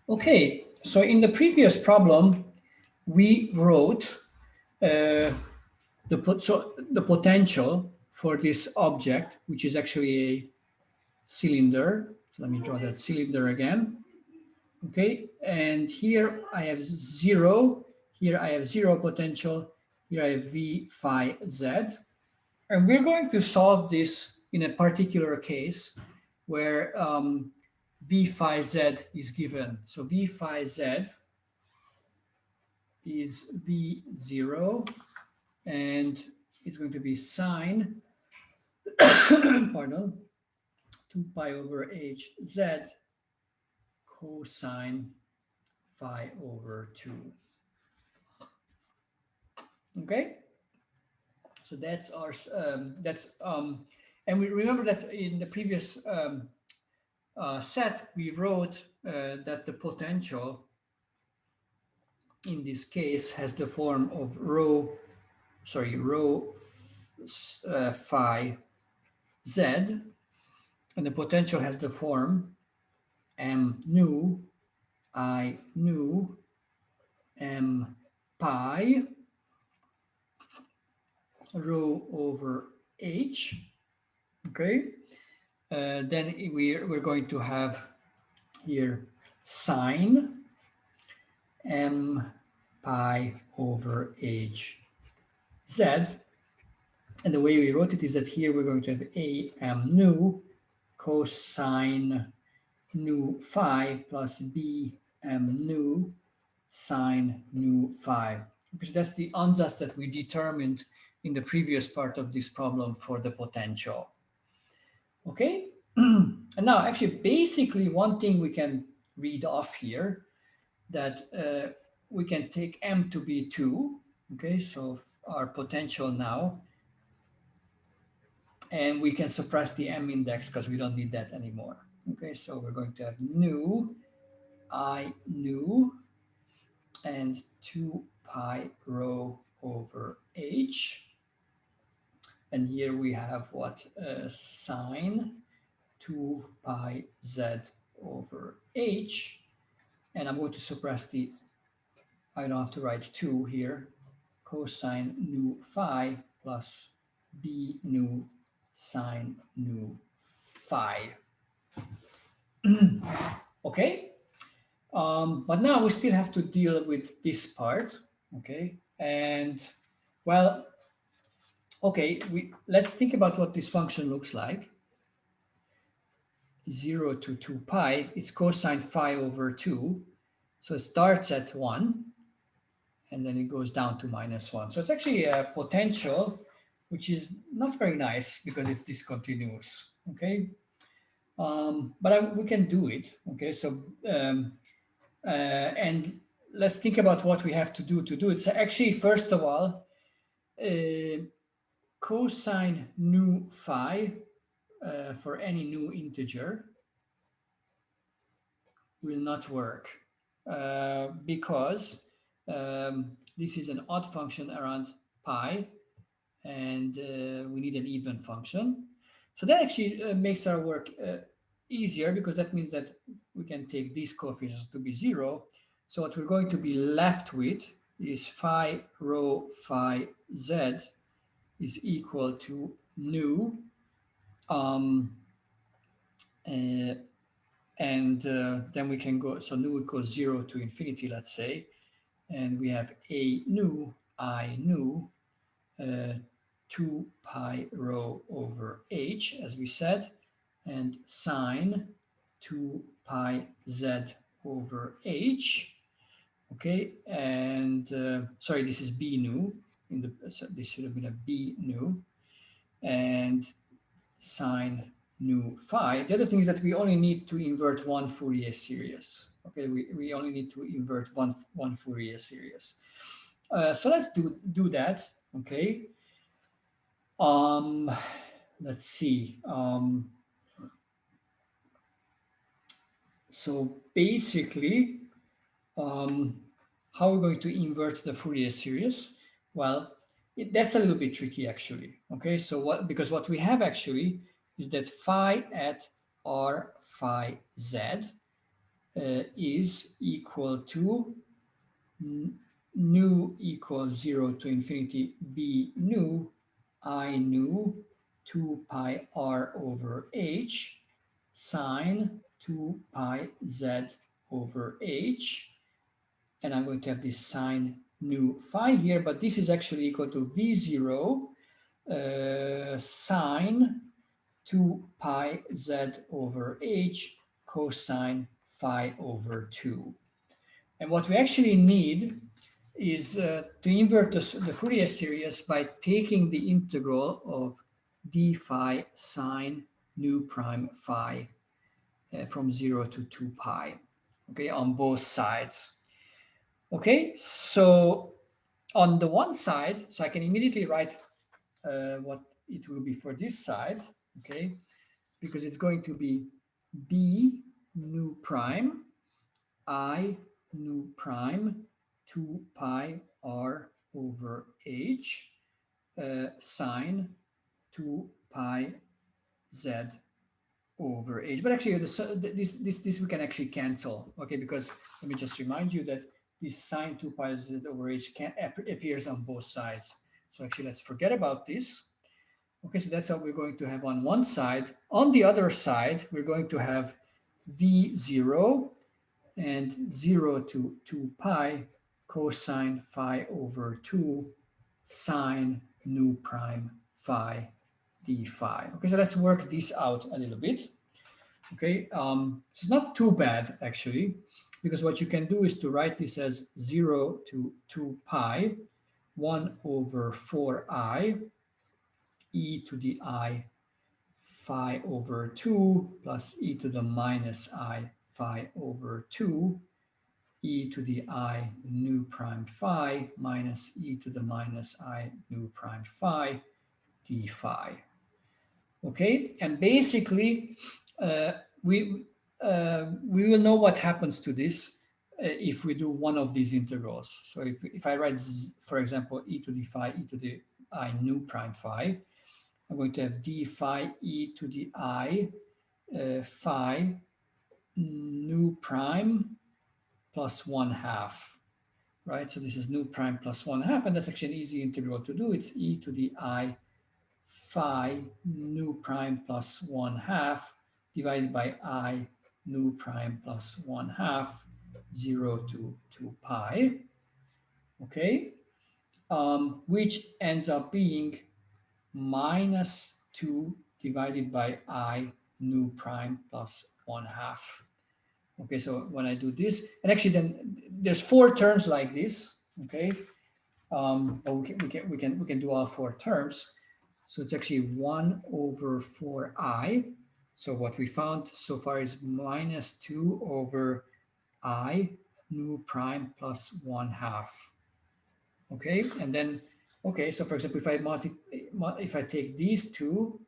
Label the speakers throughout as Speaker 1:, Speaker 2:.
Speaker 1: Okay, so in the previous problem, we wrote the potential for this object, which is actually a cylinder. So let me draw that cylinder again. Okay, and here I have zero. Here I have zero potential. Here I have V phi Z. And we're going to solve this in a particular case where V phi Z is given. So V phi Z is V0, and it's going to be sine, pardon, 2 pi over h z cosine phi over 2. Okay, so that's our and we remember that in the previous set we wrote that the potential in this case has the form of rho phi z, and the potential has the form m nu I nu m pi rho over h. Okay, then we're going to have here sine m pi over h z, and the way we wrote it is that here we're going to have a m nu cosine nu phi plus b m nu sine nu phi, because that's the ansatz that we determined in the previous part of this problem for the potential. Okay, and now actually basically one thing we can read off here, that we can take m to be 2. Okay, so our potential now, and we can suppress the m index because we don't need that anymore. Okay, so we're going to have nu I nu and 2 pi rho over h. And here we have what? Sine 2 pi z over h. And I'm going to suppress the, I don't have to write 2 here, cosine nu phi plus b nu sine nu phi. Okay, but now we still have to deal with this part. Okay, and well, okay, let's think about what this function looks like. 0 to 2 pi, it's cosine phi over 2. So it starts at 1, and then it goes down to -1. So it's actually a potential, which is not very nice because it's discontinuous. Okay, but we can do it. Okay, so and let's think about what we have to do it. So actually, first of all, cosine nu phi for any new integer will not work because this is an odd function around pi, and we need an even function. So that actually makes our work easier, because that means that we can take these coefficients to be 0. So what we're going to be left with is phi rho phi z is equal to nu and then we can go, so nu equals 0 to infinity, let's say, and we have a nu I nu 2 pi rho over h, as we said, and sine 2 pi z over h. Okay, and sorry, this is b nu. So this should have been a b nu, and sine nu phi. The other thing is that we only need to invert one Fourier series. Okay, we only need to invert one Fourier series. So let's do that. Okay. Let's see. So basically, how we're going to invert the Fourier series? Well, that's a little bit tricky actually. Okay, so because what we have actually is that phi at r phi z is equal to nu equals 0 to infinity b nu I nu 2 pi r over h sine 2 pi z over h. And I'm going to have this sine nu phi here, but this is actually equal to v0 sine 2 pi z over h cosine phi over 2. And what we actually need is to invert the Fourier series by taking the integral of d phi sine nu prime phi from 0 to 2 pi, okay, on both sides. Okay, so on the one side, so I can immediately write what it will be for this side, okay, because it's going to be b nu prime I nu prime 2 pi r over h sine 2 pi z over h. But actually, this we can actually cancel, okay? Because let me just remind you that this sine 2 pi z over h appears on both sides. So actually, let's forget about this. Okay, so that's what we're going to have on one side. On the other side, we're going to have v0 and 0 to 2 pi cosine phi over 2 sine nu prime phi d phi. Okay, so let's work this out a little bit. Okay, it's not too bad actually, because what you can do is to write this as 0 to 2 pi 1 over 4i e to the I phi over 2 plus e to the minus I phi over 2 e to the I nu prime phi minus e to the minus I nu prime phi d phi. Okay, and basically we will know what happens to this if we do one of these integrals. So if I write, for example, e to the phi e to the I nu prime phi, I'm going to have d phi e to the I phi nu prime plus 1/2, right? So this is nu prime plus 1/2, and that's actually an easy integral to do. It's e to the I phi nu prime plus 1/2 divided by I nu prime plus 1/2, 0 to 2 pi, okay? Which ends up being minus 2 divided by I nu prime plus 1/2. Okay, so when I do this, and actually then there's 4 terms like this, okay? But we can do all 4 terms. So it's actually 1 over 4i. So what we found so far is minus 2 over I nu prime plus 1/2. Okay, and then, okay, so for example, if I take these two,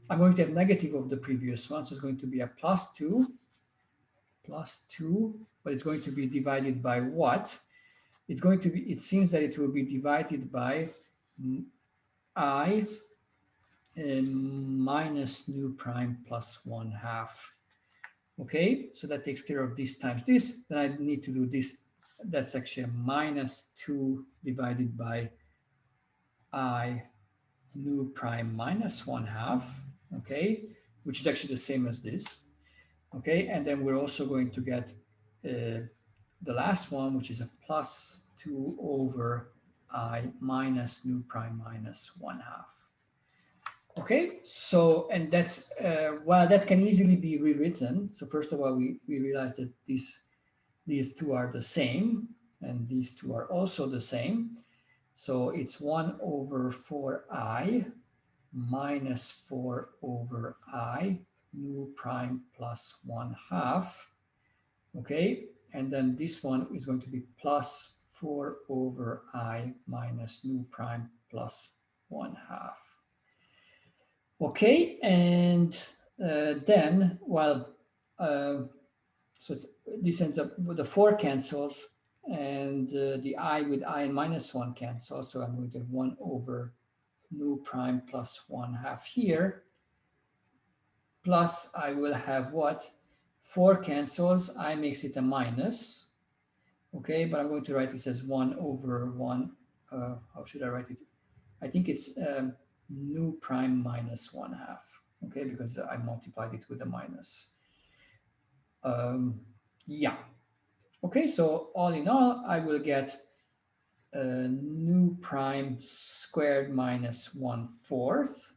Speaker 1: I'm going to have negative of the previous one. So it's going to be a plus 2, but it's going to be divided by what? It's going to be, it seems that it will be divided by I minus nu prime plus 1/2. Okay, so that takes care of this times this. Then I need to do this. That's actually a minus 2 divided by I nu prime minus 1/2. Okay, which is actually the same as this. Okay, and then we're also going to get the last one, which is a plus 2 over I minus nu prime minus 1/2. Okay, so, and that's, well, that can easily be rewritten. So first of all, we realize that these two are the same, and these two are also the same. So it's 1 over 4i minus 4 over I nu prime plus 1/2. Okay, and then this one is going to be plus 4 over I minus nu prime plus 1/2. Okay, and then, well, so this ends up with the 4 cancels, and the I with I minus 1 cancels. So I'm going to have 1 over nu prime plus 1/2 here. Plus I will have what? 4 cancels, I makes it a minus. Okay, but I'm going to write this as 1 over 1. How should I write it? I think it's nu prime minus 1/2. Okay, because I multiplied it with a minus. Yeah. Okay, so all in all, I will get nu prime squared minus 1/4.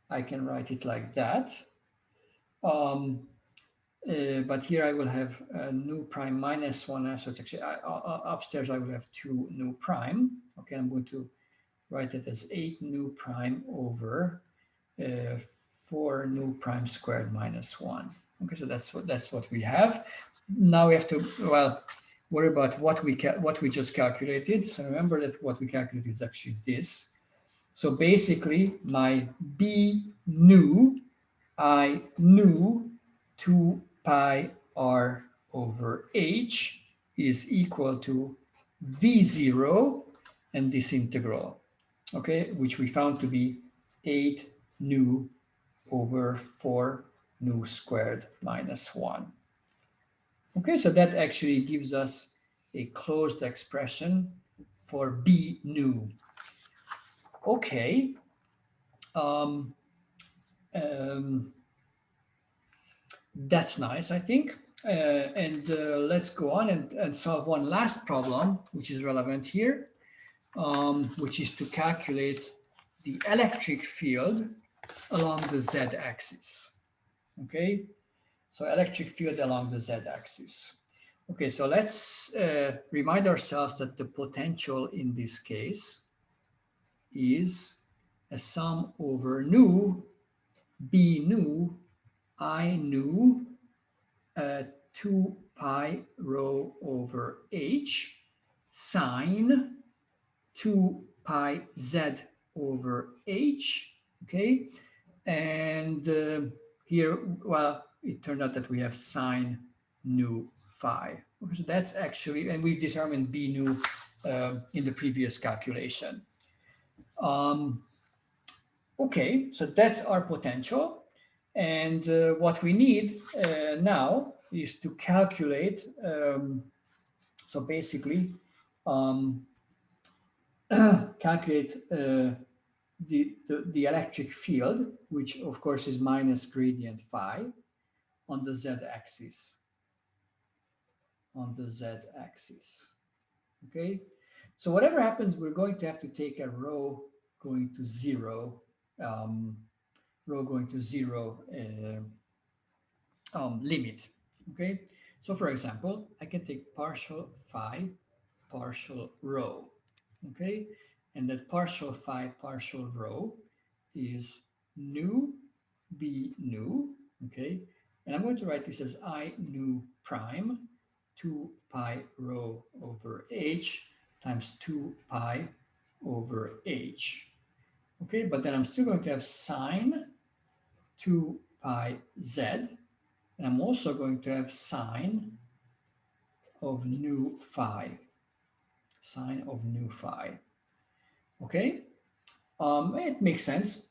Speaker 1: I can write it like that. But here I will have nu prime minus 1/2. So it's actually upstairs I will have 2 nu prime. Okay, I'm going to write it as 8 nu prime over 4 nu prime squared minus 1. Okay, so that's what we have. Now we have to, well, worry about what we just calculated. So remember that what we calculated is actually this. So basically my B nu, I nu 2 pi r over h is equal to V0 and this integral, okay, which we found to be 8 nu over 4 nu squared minus 1. Okay, so that actually gives us a closed expression for B nu. Okay. That's nice, I think. And let's go on and solve one last problem, which is relevant here, which is to calculate the electric field along the z-axis. Okay, so electric field along the z-axis. Okay, so let's remind ourselves that the potential in this case is a sum over nu, B nu, I nu, 2 pi rho over h sine 2 pi z over h, okay? And here, well, it turned out that we have sine nu phi. Okay, so that's actually, and we determined B nu in the previous calculation. Okay, so that's our potential. And what we need now is to calculate, so basically, calculate the electric field, which of course is minus gradient phi on the z-axis. On the z-axis. Okay, so whatever happens, we're going to have to take a rho going to 0, rho going to 0 limit. Okay, so for example, I can take partial phi, partial rho. Okay, and that partial phi, partial rho is nu B nu. Okay, and I'm going to write this as I nu prime 2 pi rho over h times 2 pi over h. Okay, but then I'm still going to have sine 2 pi z, and I'm also going to have sine of nu phi, sine of nu phi. Okay, it makes sense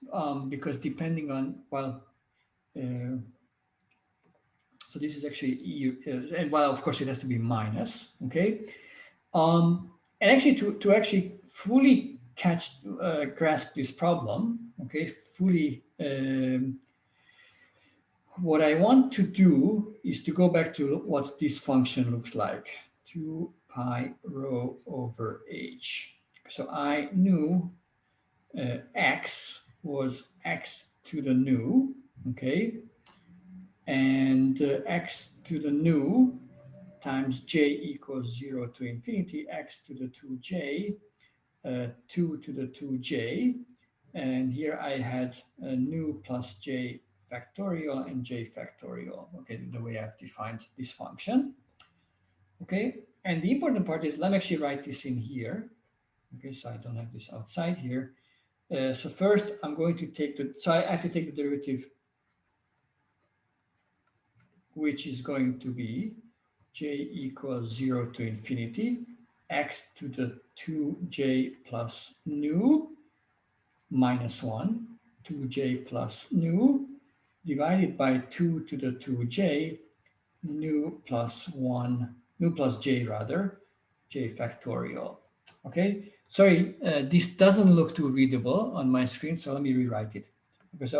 Speaker 1: because depending on, well, so this is actually, and well, of course it has to be minus, okay? And actually to actually fully grasp this problem, okay, fully, what I want to do is to go back to what this function looks like, 2 pi rho over h. So I knew x was x to the nu, okay? And x to the nu times j equals 0 to infinity, x to the 2j, 2 to the 2j. And here I had nu plus j factorial and j factorial, okay, the way I've defined this function. Okay, and the important part is, let me actually write this in here. Okay, so I don't have this outside here. So first I'm going to take so I have to take the derivative, which is going to be j equals 0 to infinity, x to the 2j plus nu minus 1, 2j plus nu divided by 2 to the 2j nu plus 1, nu plus j rather, j factorial. Okay, sorry, this doesn't look too readable on my screen, so let me rewrite it. Because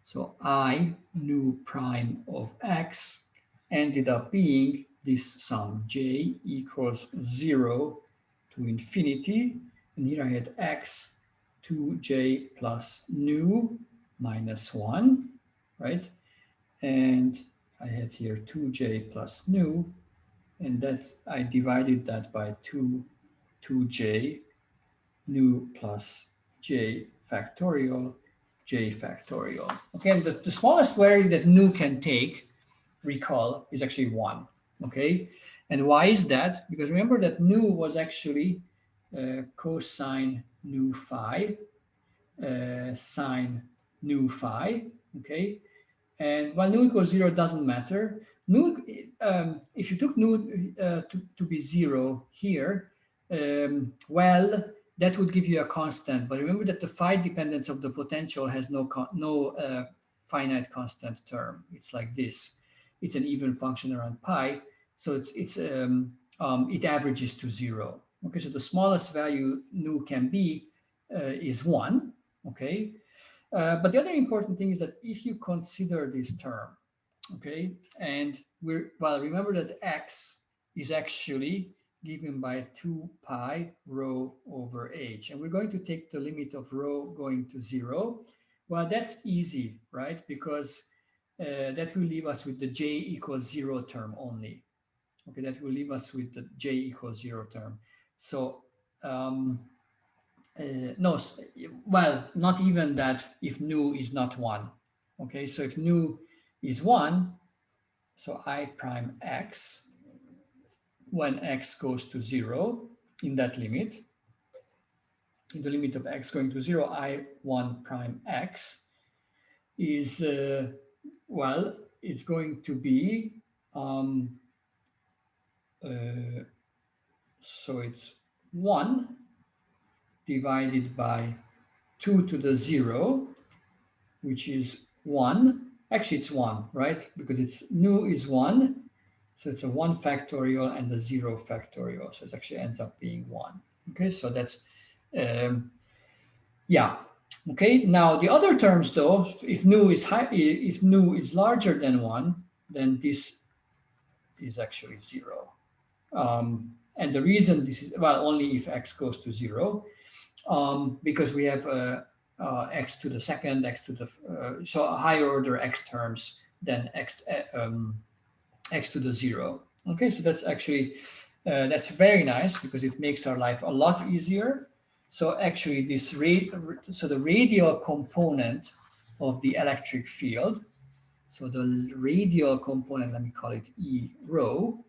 Speaker 1: so I nu prime of x ended up being this sum j equals 0 to infinity, and here I had x 2j plus nu minus 1, right? And I had here 2j plus nu, and that's, I divided that by 2j nu plus j factorial, j factorial. Okay, and the smallest value that nu can take, recall, is actually 1. Okay, and why is that? Because remember that nu was actually cosine nu phi, sine nu phi. Okay, and while nu equals 0, it doesn't matter. Nu, if you took nu to be 0 here, well, that would give you a constant. But remember that the phi dependence of the potential has no finite constant term. It's like this. It's an even function around pi, so it averages to 0. Okay, so the smallest value nu can be is 1. Okay, but the other important thing is that if you consider this term, okay, and remember that x is actually given by 2 pi rho over h, and we're going to take the limit of rho going to 0. Well, that's easy, right? Because that will leave us with the j equals 0 term only. Okay, that will leave us with the j equals 0 term. So no, well, not even that if nu is not 1. Okay, so if nu is 1, so I prime x, when x goes to 0, in that limit, in the limit of x going to 0, I1 prime x is, well, it's going to be, so it's 1 divided by 2 to the 0, which is 1. Actually, it's 1, right? Because it's nu is 1. So it's a 1 factorial and a 0 factorial. So it actually ends up being 1. Okay, so that's, yeah. Okay, now the other terms though, if nu is larger than 1, then this is actually 0. And the reason this is, well, only if x goes to 0, because we have x to the second, x to the, so a higher order x terms than x to the 0. Okay, so that's actually, that's very nice because it makes our life a lot easier. So actually so the radial component of the electric field, so the radial component, let me call it E rho,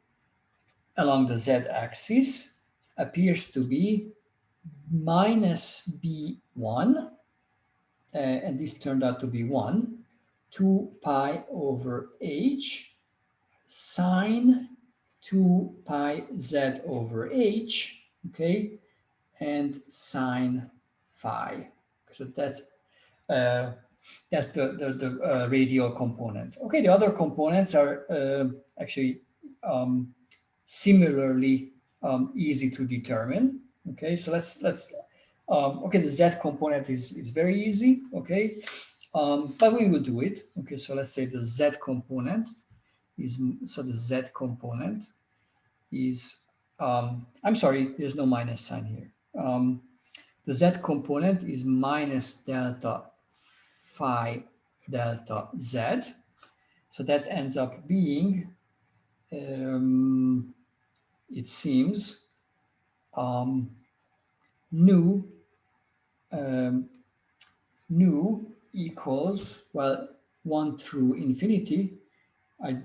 Speaker 1: along the z-axis appears to be minus b1, and this turned out to be 1, 2 pi over h sine 2 pi z over h, okay, and sine phi. So that's the radial component. Okay, the other components are actually similarly easy to determine. Okay, so let's okay, the z component is very easy. Okay, but we will do it. Okay, so let's say the z component is, so the z component is, I'm sorry, there's no minus sign here. The z component is minus delta phi delta z. So that ends up being, it seems, nu equals, well, 1 through infinity. I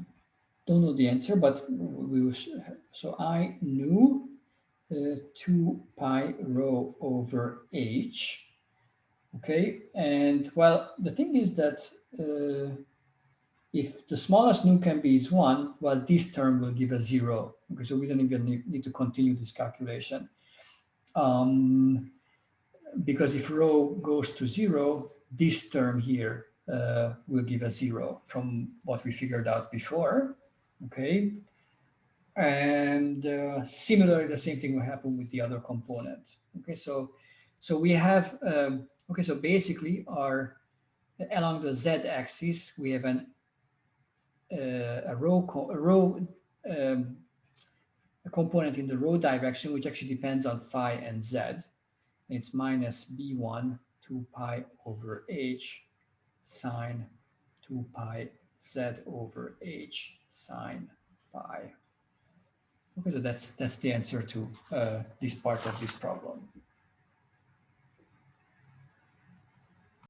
Speaker 1: don't know the answer, but we will, so I nu 2 pi rho over h. Okay, and well, the thing is that if the smallest nu can be is 1, well, this term will give a 0. Okay, so we don't even need to continue this calculation. Because if rho goes to 0, this term here will give a 0 from what we figured out before. Okay. And similarly, the same thing will happen with the other component. Okay, so we have okay, so basically our along the z-axis we have a a component in the row direction which actually depends on phi and z. And it's minus b1 2 pi over h sine 2 pi z over h sine phi. Okay, so that's the answer to this part of this problem.